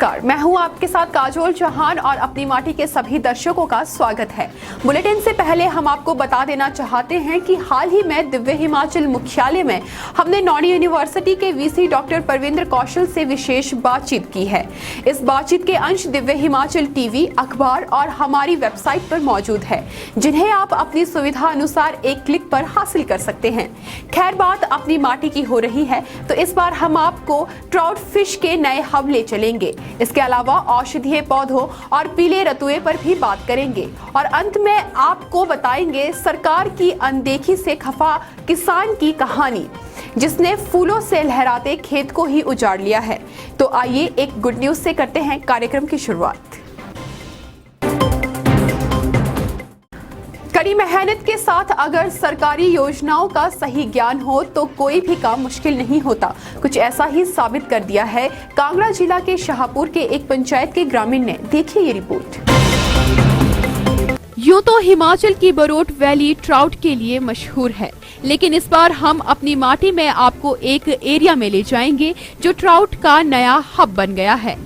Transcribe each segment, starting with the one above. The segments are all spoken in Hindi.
नमस्कार, मैं हूं आपके साथ काजोल चौहान और अपनी माटी के सभी दर्शकों का स्वागत है। बुलेटिन से पहले हम आपको बता देना चाहते हैं कि हाल ही में दिव्य हिमाचल मुख्यालय में हमने नौणी यूनिवर्सिटी के वीसी डॉक्टर परविंद्र कौशल से विशेष बातचीत की है। इस बातचीत के अंश दिव्य हिमाचल टीवी, अखबार और हमारी वेबसाइट पर मौजूद है, जिन्हें आप अपनी सुविधा अनुसार एक क्लिक पर हासिल कर सकते हैं। खैर, बात अपनी माटी की हो रही है तो इस बार हम आपको ट्राउट फिश के नए हब ले चलेंगे। इसके अलावा औषधीय पौधों और पीले रतुए पर भी बात करेंगे और अंत में आपको बताएंगे सरकार की अनदेखी से खफा किसान की कहानी, जिसने फूलों से लहराते खेत को ही उजाड़ लिया है। तो आइए एक गुड न्यूज से करते हैं कार्यक्रम की शुरुआत। कड़ी मेहनत के साथ अगर सरकारी योजनाओं का सही ज्ञान हो तो कोई भी काम मुश्किल नहीं होता। कुछ ऐसा ही साबित कर दिया है कांगड़ा जिला के शाहपुर के एक पंचायत के ग्रामीण ने। देखिए ये रिपोर्ट। यूं तो हिमाचल की बरोट वैली ट्राउट के लिए मशहूर है, लेकिन इस बार हम अपनी माटी में आपको एक एरिया में ले जाएंगे जो ट्राउट का नया हब बन गया है।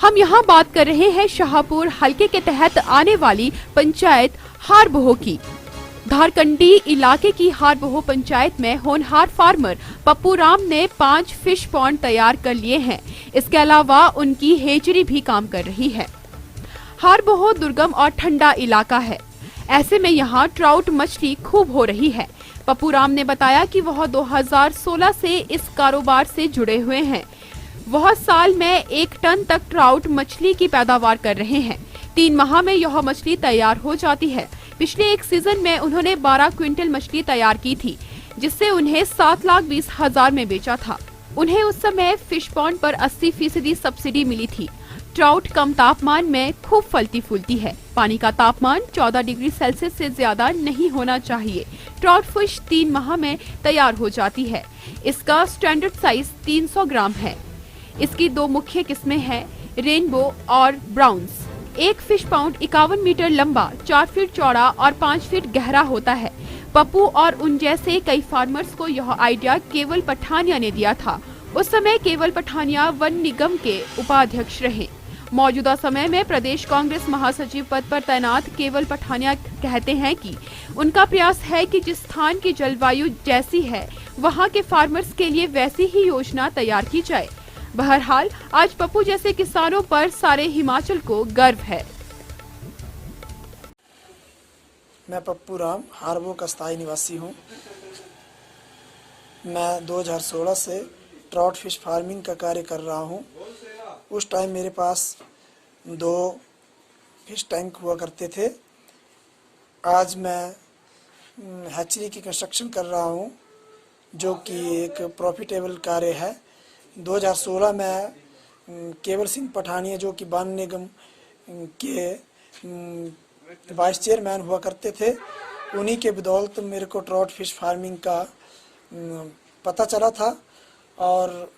हम यहाँ बात कर रहे हैं शाहपुर हलके के तहत आने वाली पंचायत हारबोह की। धारकंडी इलाके की हारबोह पंचायत में होनहार फार्मर पप्पू राम ने 5 फिश पॉन्ड तैयार कर लिए हैं। इसके अलावा उनकी हेचरी भी काम कर रही है। हारबोह दुर्गम और ठंडा इलाका है, ऐसे में यहाँ ट्राउट मछली खूब हो रही है। पप्पू राम ने बताया कि वह 2016 से इस कारोबार से जुड़े हुए हैं। वह साल में 1 टन तक ट्राउट मछली की पैदावार कर रहे हैं। 3 माह में यह मछली तैयार हो जाती है। पिछले एक सीजन में उन्होंने 12 क्विंटल मछली तैयार की थी, जिससे उन्हें 7,20,000 में बेचा था। उन्हें उस समय फिश पॉन्ड पर 80% सब्सिडी मिली थी। ट्राउट कम तापमान में खूब फलती फूलती है। पानी का तापमान 14 डिग्री सेल्सियस से ज्यादा नहीं होना चाहिए। ट्राउट फिश 3 माह में तैयार हो जाती है। इसका स्टैंडर्ड साइज 300 ग्राम है। इसकी 2 मुख्य किस्में हैं, रेनबो और ब्राउन्स। एक फिश पाउंड 51 मीटर लंबा, 4 फीट चौड़ा और 5 फीट गहरा होता है। पप्पू और उन जैसे कई फार्मर्स को यह आइडिया केवल पठानिया ने दिया था। उस समय केवल पठानिया वन निगम के उपाध्यक्ष रहे। मौजूदा समय में प्रदेश कांग्रेस महासचिव पद पर तैनात केवल पठानिया कहते हैं कि उनका प्रयास है कि जिस स्थान की जलवायु जैसी है, वहाँ के फार्मर्स के लिए वैसी ही योजना तैयार की जाए। बहरहाल आज पप्पू जैसे किसानों पर सारे हिमाचल को गर्व है। मैं पप्पू राम हारबोह का स्थायी निवासी हूँ। मैं 2016 से ट्राउट फिश फार्मिंग का कार्य कर रहा हूँ। उस टाइम मेरे पास 2 फिश टैंक हुआ करते थे। आज मैं हैचरी की कंस्ट्रक्शन कर रहा हूँ, जो कि एक प्रॉफिटेबल कार्य है। 2016 में केवल सिंह पठानिया, जो कि वन निगम के वाइस चेयरमैन हुआ करते थे, उन्हीं के बदौलत मेरे को ट्राउट फिश फार्मिंग का पता चला था और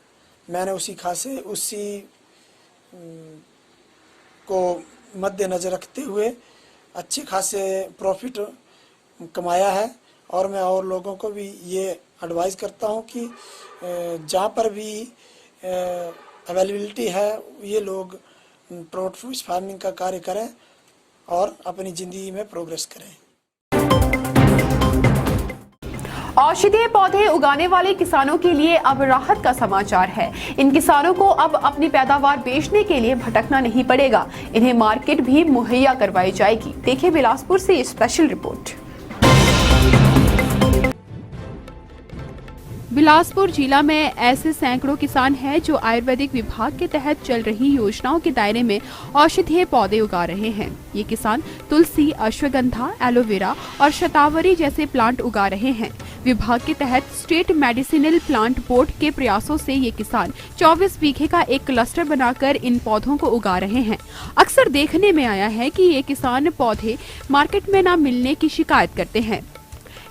मैंने उसी को मद्देनज़र रखते हुए अच्छे खासे प्रॉफिट कमाया है। और मैं और लोगों को भी ये एडवाइस करता हूँ कि जहाँ पर भी अवेलेबिलिटी है, ये लोग ट्राउट फिश फार्मिंग का कार्य करें और अपनी ज़िंदगी में प्रोग्रेस करें। औषधीय पौधे उगाने वाले किसानों के लिए अब राहत का समाचार है। इन किसानों को अब अपनी पैदावार बेचने के लिए भटकना नहीं पड़ेगा। इन्हें मार्केट भी मुहैया करवाई जाएगी। देखिए बिलासपुर से ये स्पेशल रिपोर्ट। बिलासपुर जिला में ऐसे सैकड़ों किसान हैं जो आयुर्वेदिक विभाग के तहत चल रही योजनाओं के दायरे में औषधीय पौधे उगा रहे हैं। ये किसान तुलसी, अश्वगंधा, एलोवेरा और शतावरी जैसे प्लांट उगा रहे हैं। विभाग के तहत स्टेट मेडिसिनल प्लांट बोर्ड के प्रयासों से ये किसान 24 बीघे का एक क्लस्टर बनाकर इन पौधों को उगा रहे हैं। अक्सर देखने में आया है कि ये किसान पौधे मार्केट में न मिलने की शिकायत करते हैं।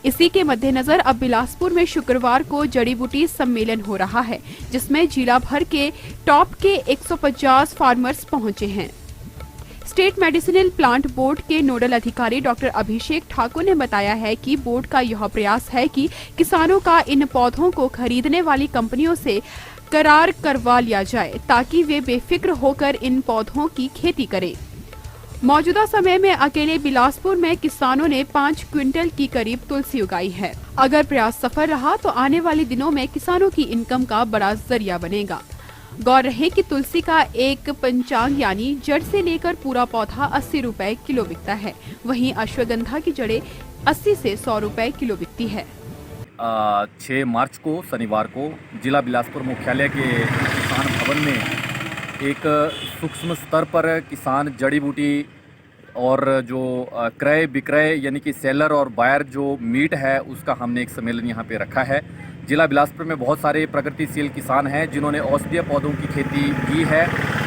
इसी के मद्देनजर अब बिलासपुर में शुक्रवार को जड़ी बूटी सम्मेलन हो रहा है, जिसमें जिला भर के टॉप के 150 फार्मर्स पहुंचे हैं। स्टेट मेडिसिनल प्लांट बोर्ड के नोडल अधिकारी डॉक्टर अभिषेक ठाकुर ने बताया है कि बोर्ड का यह प्रयास है कि किसानों का इन पौधों को खरीदने वाली कंपनियों से करार करवा लिया जाए ताकि वे बेफिक्र होकर इन पौधों की खेती करें। मौजूदा समय में अकेले बिलासपुर में किसानों ने 5 क्विंटल की करीब तुलसी उगाई है। अगर प्रयास सफल रहा तो आने वाले दिनों में किसानों की इनकम का बड़ा जरिया बनेगा। गौर रहे कि तुलसी का एक पंचांग यानी जड़ से लेकर पूरा पौधा 80 रुपए किलो बिकता है, वहीं अश्वगंधा की जड़ें 80 से 100 रुपए किलो बिकती है। 6 मार्च को शनिवार को जिला बिलासपुर मुख्यालय के किसान भवन में एक सूक्ष्म स्तर पर किसान जड़ी बूटी और जो क्रय विक्रय यानी कि सेलर और बायर जो मीट है उसका हमने एक सम्मेलन यहाँ पे रखा है। जिला बिलासपुर में बहुत सारे प्रगतिशील किसान हैं जिन्होंने औषधीय पौधों की खेती की है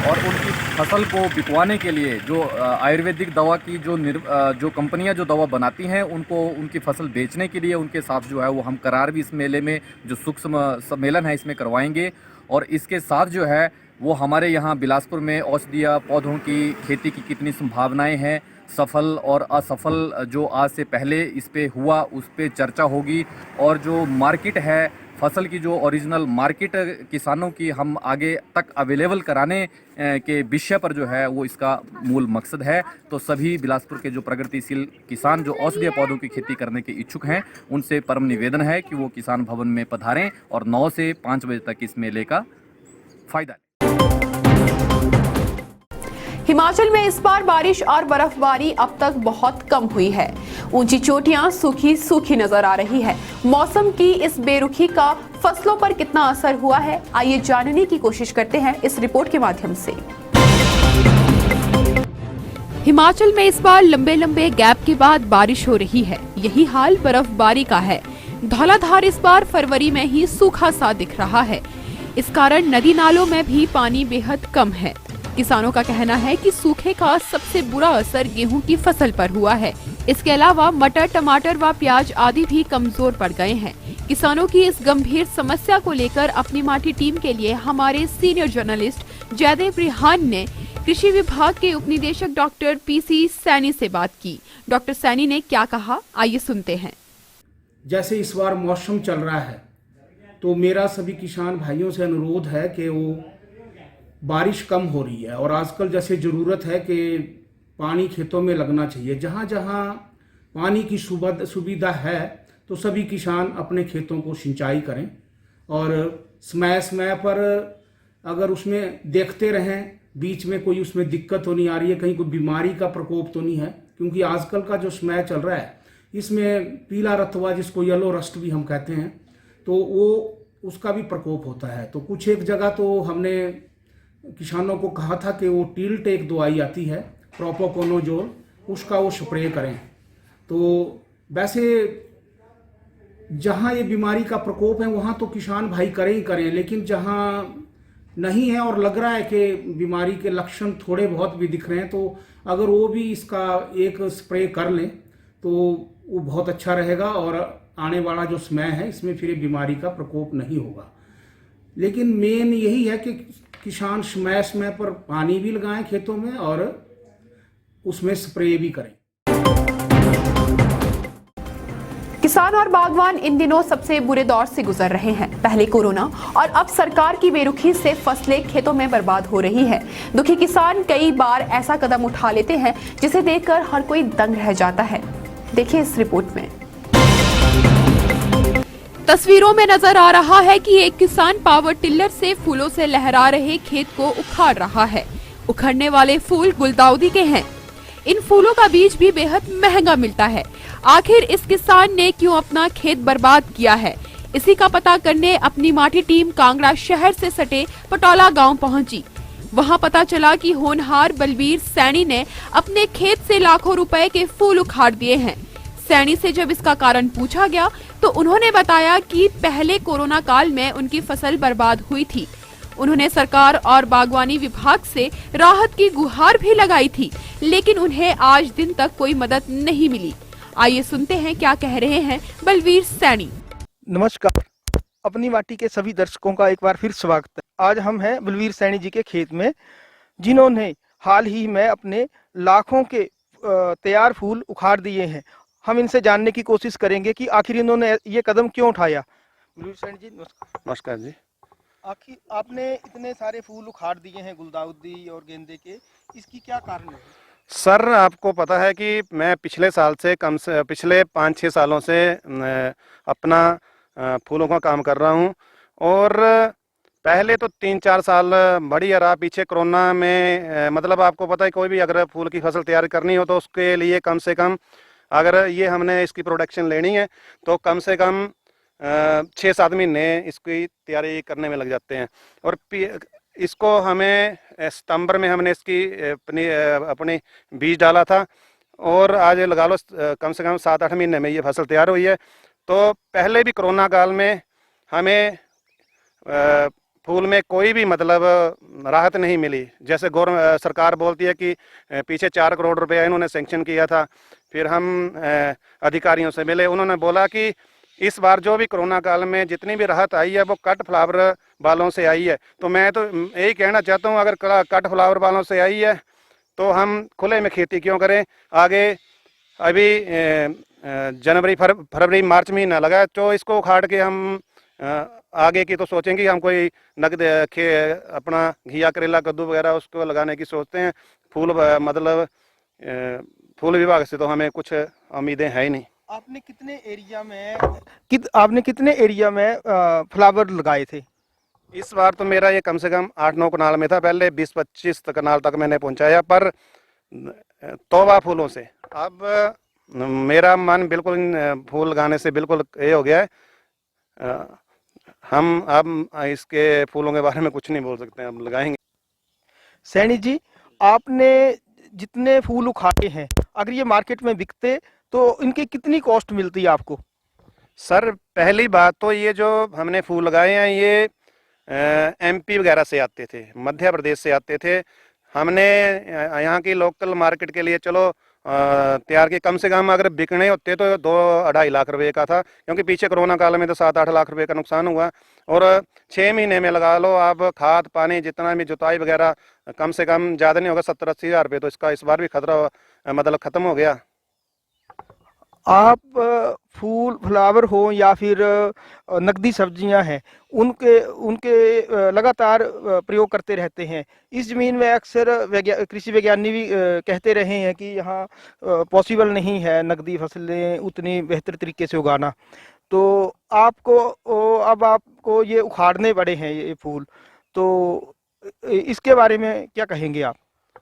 और उनकी फसल को बिकवाने के लिए जो आयुर्वेदिक दवा की जो कंपनियां जो दवा बनाती हैं उनको उनकी फसल बेचने के लिए उनके साथ जो है वो हम करार भी इस मेले में जो सूक्ष्म सम्मेलन है इसमें करवाएंगे। और इसके साथ जो है वो हमारे यहाँ बिलासपुर में औषधीय पौधों की खेती की कितनी संभावनाएं हैं, सफल और असफल जो आज से पहले इस पे हुआ उस पे चर्चा होगी। और जो मार्केट है फसल की जो ओरिजिनल मार्केट किसानों की हम आगे तक अवेलेबल कराने के विषय पर जो है वो इसका मूल मकसद है। तो सभी बिलासपुर के जो प्रगतिशील किसान जो औषधीय पौधों की खेती करने के इच्छुक हैं उनसे परम निवेदन है कि वो किसान भवन में पधारें और 9 से 5 बजे तक इस मेले का फायदा लें। हिमाचल में इस बार बारिश और बर्फबारी अब तक बहुत कम हुई है। ऊंची चोटियां सूखी सूखी नजर आ रही है। मौसम की इस बेरुखी का फसलों पर कितना असर हुआ है, आइए जानने की कोशिश करते हैं इस रिपोर्ट के माध्यम से। हिमाचल में इस बार लंबे लंबे गैप के बाद बारिश हो रही है। यही हाल बर्फबारी का है। धौलाधार इस बार फरवरी में ही सूखा सा दिख रहा है। इस कारण नदी नालों में भी पानी बेहद कम है। किसानों का कहना है कि सूखे का सबसे बुरा असर गेहूं की फसल पर हुआ है। इसके अलावा मटर, टमाटर व प्याज आदि भी कमजोर पड़ गए हैं। किसानों की इस गंभीर समस्या को लेकर अपनी माटी टीम के लिए हमारे सीनियर जर्नलिस्ट जयदेव रिहान ने कृषि विभाग के उपनिदेशक डॉक्टर पीसी सैनी से बात की। डॉक्टर सैनी ने क्या कहा, आइए सुनते हैं। जैसे इस बार मौसम चल रहा है तो मेरा सभी किसान भाइयों से अनुरोध है कि वो बारिश कम हो रही है और आजकल जैसे ज़रूरत है कि पानी खेतों में लगना चाहिए। जहाँ जहाँ पानी की सुविधा है तो सभी किसान अपने खेतों को सिंचाई करें और समय समय पर अगर उसमें देखते रहें बीच में कोई उसमें दिक्कत तो नहीं आ रही है, कहीं कोई बीमारी का प्रकोप तो नहीं है, क्योंकि आजकल का जो समय चल रहा है इसमें पीला रतवा जिसको येलो रस्ट भी हम कहते हैं तो वो उसका भी प्रकोप होता है। तो कुछ एक जगह तो हमने किसानों को कहा था कि वो टिल्ट एक दवाई आती है प्रोपोकोनोजोल, उसका वो स्प्रे करें। तो वैसे जहाँ ये बीमारी का प्रकोप है वहाँ तो किसान भाई करें ही करें, लेकिन जहाँ नहीं है और लग रहा है कि बीमारी के लक्षण थोड़े बहुत भी दिख रहे हैं तो अगर वो भी इसका एक स्प्रे कर लें तो वो बहुत अच्छा रहेगा और आने वाला जो समय है इसमें फिर बीमारी का प्रकोप नहीं होगा। लेकिन मेन यही है कि किसान समय समय पर पानी भी लगाएं खेतों में और उसमें स्प्रे भी करें। किसान और बागवान इन दिनों सबसे बुरे दौर से गुजर रहे हैं। पहले कोरोना और अब सरकार की बेरुखी से फसलें खेतों में बर्बाद हो रही है। दुखी किसान कई बार ऐसा कदम उठा लेते हैं जिसे देखकर हर कोई दंग रह जाता है। देखिए इस रिपोर्ट में। तस्वीरों में नजर आ रहा है कि एक किसान पावर टिल्लर से फूलों से लहरा रहे खेत को उखाड़ रहा है। उखड़ने वाले फूल गुलदाउदी के हैं। इन फूलों का बीज भी बेहद महंगा मिलता है। आखिर इस किसान ने क्यों अपना खेत बर्बाद किया है, इसी का पता करने अपनी माटी टीम कांगड़ा शहर से सटे पटौला गांव पहुंची। वहां पता चला कि होनहार बलवीर सैनी ने अपने खेत से लाखों रुपए के फूल उखाड़ दिए हैं। सैनी से जब इसका कारण पूछा गया तो उन्होंने बताया कि पहले कोरोना काल में उनकी फसल बर्बाद हुई थी। उन्होंने सरकार और बागवानी विभाग से राहत की गुहार भी लगाई थी, लेकिन उन्हें आज दिन तक कोई मदद नहीं मिली। आइए सुनते हैं क्या कह रहे हैं बलवीर सैनी। नमस्कार, अपनी माटी के सभी दर्शकों का एक बार फिर स्वागत है। आज हम हैं बलवीर सैनी जी के खेत में, जिन्होंने हाल ही में अपने लाखों के तैयार फूल उखाड़ दिए हैं। हम इनसे जानने की कोशिश करेंगे कि आखिर इन्होंने ये कदम क्यों उठाया। बलवीर सैनी जी नमस्कार। नमस्कार जी। आखिर आपने इतने सारे फूल उखाड़ दिए हैं गुलदाउदी और गेंदे के, इसकी क्या कारण है? सर आपको पता है कि मैं पिछले साल से पिछले 5-6 सालों से अपना फूलों का काम कर रहा हूं। और पहले तो 3-4 साल बढ़िया रहा। पीछे कोरोना में मतलब आपको पता है कोई भी अगर फूल की फसल तैयार करनी हो तो उसके लिए कम से कम अगर ये हमने इसकी प्रोडक्शन लेनी है तो कम से कम 6-7 महीने इसकी तैयारी करने में लग जाते हैं। और इसको हमें सितंबर में हमने इसकी अपनी बीज डाला था और आज लगा लो कम से कम 7-8 महीने में ये फसल तैयार हुई है। तो पहले भी कोरोना काल में हमें फूल में कोई भी मतलब राहत नहीं मिली। जैसे सरकार बोलती है कि पीछे 4 करोड़ रुपया इन्होंने सेंक्शन किया था। फिर हम अधिकारियों से मिले, उन्होंने बोला कि इस बार जो भी कोरोना काल में जितनी भी राहत आई है वो कट फ्लावर वालों से आई है। तो मैं तो यही कहना चाहता हूँ अगर कट फ्लावर वालों से आई है तो हम खुले में खेती क्यों करें। आगे अभी जनवरी फरवरी मार्च महीना लगा है तो इसको उखाड़ के हम आगे की तो सोचेंगे हम कोई नगद अपना घिया करेला कद्दू वगैरह उसको लगाने की सोचते हैं। फूल मतलब फूल विभाग से तो हमें कुछ उम्मीदें है ही नहीं। आपने कितने एरिया में फ्लावर लगाए थे? इस बार तो मेरा ये कम से कम 8-9 कनाल में था। पहले 20-25 कनाल तक मैंने पहुंचाया, पर तौबा फूलों से अब मेरा मन बिल्कुल फूल लगाने से बिल्कुल ये हो गया है। हम अब इसके फूलों के बारे में कुछ नहीं बोल सकते, अब लगाएंगे। सैनी जी, आपने जितने फूल उखाड़े हैं अगर ये मार्केट में बिकते तो इनकी कितनी कॉस्ट मिलती है आपको? सर पहली बात तो ये जो हमने फूल लगाए हैं ये एमपी वगैरह से आते थे, मध्य प्रदेश से आते थे। हमने यहाँ की लोकल मार्केट के लिए चलो तैयार किए, कम से कम अगर बिकने होते तो 2-2.5 लाख रुपए का था, क्योंकि पीछे कोरोना काल में तो 7-8 लाख रुपए का नुकसान हुआ। और 6 महीने में लगा लो आप खाद पानी जितना भी जुताई वगैरह कम से कम ज़्यादा नहीं होगा 70-80 हज़ार रुपये। तो इसका इस बार भी खतरा मतलब ख़त्म हो गया। आप फूल फ्लावर हो या फिर नकदी सब्जियां हैं उनके लगातार प्रयोग करते रहते हैं। इस ज़मीन में अक्सर कृषि वैज्ञानिक भी कहते रहे हैं कि यहाँ पॉसिबल नहीं है नकदी फसलें उतनी बेहतर तरीके से उगाना। तो अब आपको ये उखाड़ने पड़े हैं ये फूल, तो इसके बारे में क्या कहेंगे आप?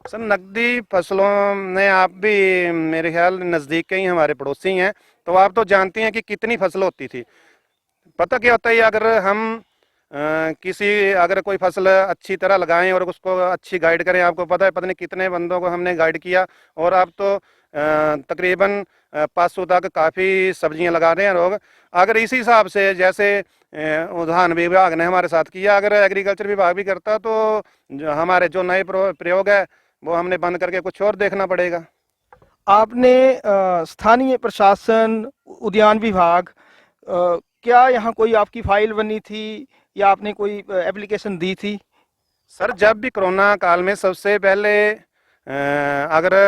सर नकदी फसलों में आप भी मेरे ख्याल नज़दीक के ही हमारे पड़ोसी हैं, तो आप तो जानते हैं कि कितनी फसल होती थी। पता क्या होता है अगर हम अगर कोई फसल अच्छी तरह लगाएं और उसको अच्छी गाइड करें, आपको पता है पता नहीं कितने बंदों को हमने गाइड किया और अब तो तकरीबन 500 तक काफ़ी सब्जियां लगा रहे हैं लोग। अगर इसी हिसाब से जैसे उद्यान विभाग ने हमारे साथ किया, अगर एग्रीकल्चर विभाग भी करता तो हमारे जो नए प्रयोग है वो हमने बंद करके कुछ और देखना पड़ेगा। आपने स्थानीय प्रशासन उद्यान विभाग क्या यहाँ कोई आपकी फाइल बनी थी या आपने कोई एप्लीकेशन दी थी? सर जब भी कोरोना काल में सबसे पहले अगर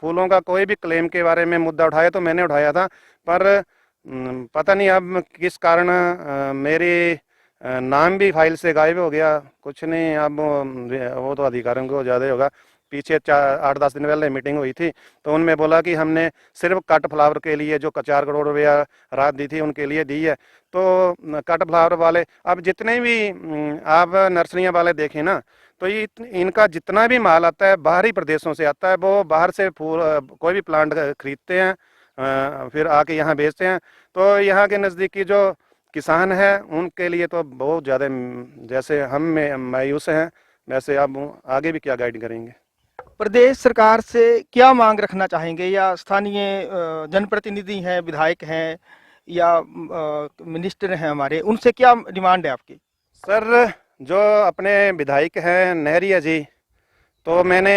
फूलों का कोई भी क्लेम के बारे में मुद्दा उठाया तो मैंने उठाया था, पर पता नहीं अब किस कारण मेरी नाम भी फाइल से गायब हो गया। कुछ नहीं, अब वो तो अधिकारियों को ज़्यादा होगा। पीछे 8-10 दिन पहले मीटिंग हुई थी तो उनमें बोला कि हमने सिर्फ कट फ्लावर के लिए जो 4 करोड़ रुपया राहत दी थी उनके लिए दी है। तो कट फ्लावर वाले अब जितने भी आप नर्सरियाँ वाले देखें ना, तो ये इनका जितना भी माल आता है बाहरी प्रदेशों से आता है। वो बाहर से फूल कोई भी प्लांट खरीदते हैं फिर आके यहाँ बेचते हैं। तो यहाँ के नज़दीकी जो किसान हैं उनके लिए तो बहुत ज़्यादा, जैसे हम मायूस हैं वैसे अब आगे भी क्या गाइड करेंगे। प्रदेश सरकार से क्या मांग रखना चाहेंगे, या स्थानीय जनप्रतिनिधि हैं, विधायक हैं या मिनिस्टर हैं हमारे, उनसे क्या डिमांड है आपकी? सर जो अपने विधायक हैं नहरिया जी, तो मैंने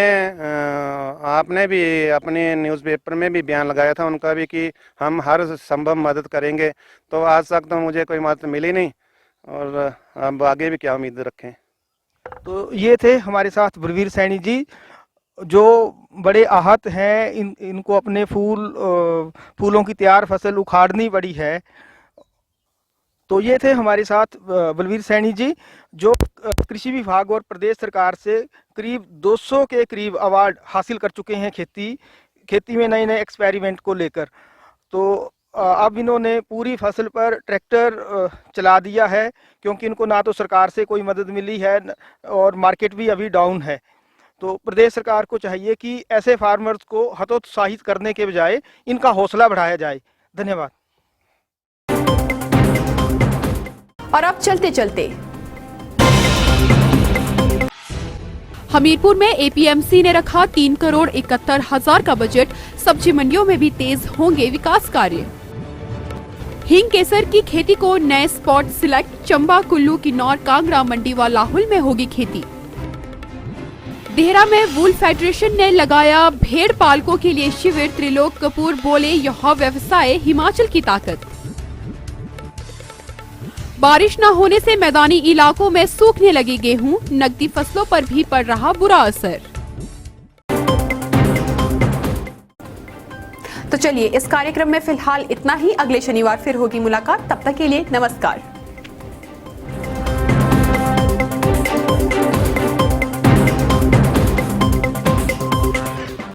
आपने भी अपने न्यूज़पेपर में भी बयान लगाया था उनका भी कि हम हर संभव मदद करेंगे। तो आज तक तो मुझे कोई मदद मिली नहीं और अब आगे भी क्या उम्मीद रखें। तो ये थे हमारे साथ बलवीर सैनी जी जो बड़े आहत हैं। इनको अपने फूलों की तैयार फसल उखाड़नी पड़ी है। तो ये थे हमारे साथ बलवीर सैनी जी, जो कृषि विभाग और प्रदेश सरकार से करीब 200 के करीब अवार्ड हासिल कर चुके हैं खेती में नए नए एक्सपेरिमेंट को लेकर। तो अब इन्होंने पूरी फसल पर ट्रैक्टर चला दिया है, क्योंकि इनको ना तो सरकार से कोई मदद मिली है और मार्केट भी अभी डाउन है। तो प्रदेश सरकार को चाहिए कि ऐसे फार्मर्स को हतोत्साहित करने के बजाय इनका हौसला बढ़ाया जाए। धन्यवाद। और अब चलते चलते हमीरपुर में एपीएमसी ने रखा 3,71,00,000 का बजट। सब्जी मंडियों में भी तेज होंगे विकास कार्य। हींग केसर की खेती को नए स्पॉट सिलेक्ट। चंबा, कुल्लू, किन्नौर, कांगड़ा, मंडी व लाहुल में होगी खेती। देहरा में वूल फेडरेशन ने लगाया भेड़ पालकों के लिए शिविर। त्रिलोक कपूर बोले, यह व्यवसाय हिमाचल की ताकत। बारिश न होने से मैदानी इलाकों में सूखने लगी गेहूं। नकदी फसलों पर भी पड़ रहा बुरा असर। तो चलिए, इस कार्यक्रम में फिलहाल इतना ही। अगले शनिवार फिर होगी मुलाकात। तब तक के लिए नमस्कार।